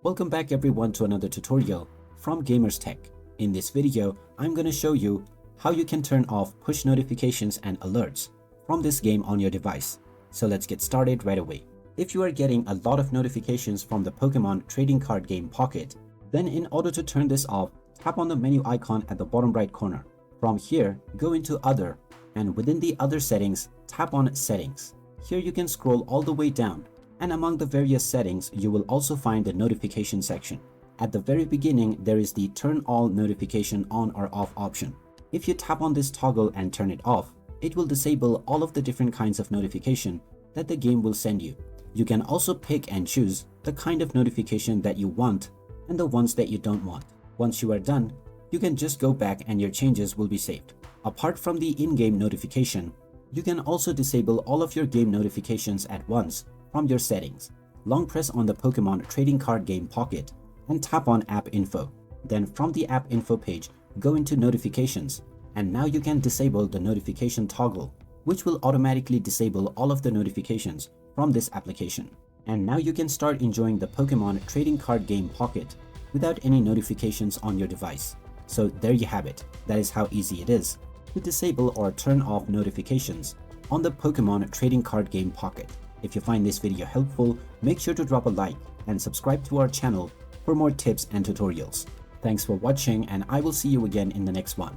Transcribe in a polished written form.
Welcome back everyone to another tutorial from Gamers Tech. In this video, I'm going to show you how you can turn off push notifications and alerts from this game on your device. So let's get started right away. If you are getting a lot of notifications from the Pokemon trading card game Pocket, then in order to turn this off, tap on the menu icon at the bottom right corner. From here, go into Other, and within the Other settings, tap on Settings. Here you can scroll all the way down, and among the various settings, you will also find the notification section. At the very beginning, there is the Turn All Notification On or Off option. If you tap on this toggle and turn it off, it will disable all of the different kinds of notification that the game will send you. You can also pick and choose the kind of notification that you want and the ones that you don't want. Once you are done, you can just go back and your changes will be saved. Apart from the in-game notification, you can also disable all of your game notifications at once from your settings. Long press on the Pokemon trading card game Pocket and tap on App Info. Then from the App Info page, go into Notifications, and now you can disable the notification toggle, which will automatically disable all of the notifications from this application. And now you can start enjoying the Pokemon trading card game Pocket without any notifications on your device. So there you have it. That is how easy it is to disable or turn off notifications on the Pokemon trading card game Pocket. If you find this video helpful, make sure to drop a like and subscribe to our channel for more tips and tutorials. Thanks for watching, and I will see you again in the next one.